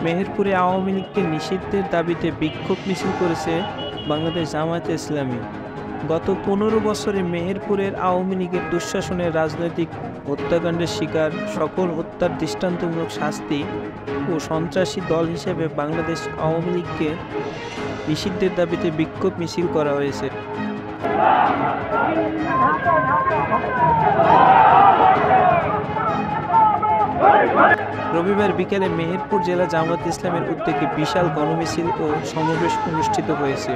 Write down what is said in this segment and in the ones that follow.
মেহেরপুরে আওয়ামী লীগকে নিষিদ্ধের দাবিতে বিক্ষোভ মিছিল করেছে বাংলাদেশ জামায়াতে ইসলামী। গত 15 বছরে মেহেরপুরের আওয়ামী লীগের দুঃশাসনের রাজনৈতিক হত্যাকাণ্ডের শিকার, সকল হত্যার দৃষ্টান্তমূলক শাস্তি ও সন্ত্রাসী দল হিসেবে বাংলাদেশ আওয়ামী লীগকে নিষিদ্ধের দাবিতে বিক্ষোভ মিছিল করা হয়েছে। রবিবার বিকেলে মেহেরপুর জেলা জামায়াতে ইসলামের উদ্যোগে বিশাল গণমিছিল ও সমাবেশ অনুষ্ঠিত হয়েছে।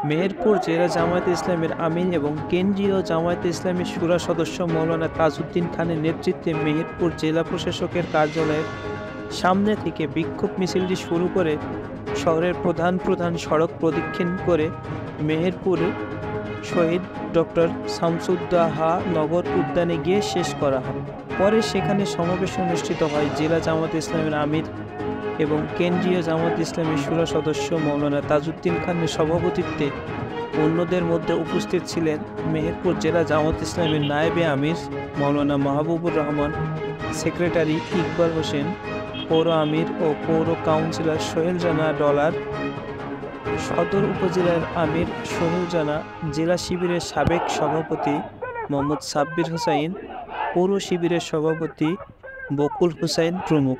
মেহেরপুর জেলা জামায়াতে ইসলামের আমির এবং কেন্দ্রীয় জামায়াতে ইসলামী শুরা সদস্য মাওলানা তাজউদ্দিন খানের নেতৃত্বে মেহেরপুর জেলা প্রশাসকের কার্যালয়ের সামনে থেকে বিক্ষোভ মিছিলটি শুরু করে শহরের প্রধান সড়ক প্রদক্ষিণ করে মেহেরপুর শহীদ ডক্টর শামসুদ্দোহা নগর উদ্যানে গিয়ে শেষ করা হয়। পরে সেখানে সমাবেশ অনুষ্ঠিত হয় জেলা জামায়াতে ইসলামের আমির এবং কেন্দ্রীয় জামায়াতে ইসলামী শুরা সদস্য মাওলানা তাজউদ্দিন খানের সভাপতিত্বে। অন্যদের মধ্যে উপস্থিত ছিলেন মেহেরপুর জেলা জামায়াতে ইসলামের নায়েবে আমির মাওলানা মাহবুবুর রহমান, সেক্রেটারি ইকবাল হোসেন, পৌর আমির ও পৌর কাউন্সিলর সোহেল রানা ডলার, সদর উপজেলার আমির সোহেল রানা, জেলা শিবিরের সাবেক সভাপতি মোহাম্মদ সাব্বির হোসাইন, পৌর শিবিরের সভাপতি বকুল হোসাইন প্রমুখ।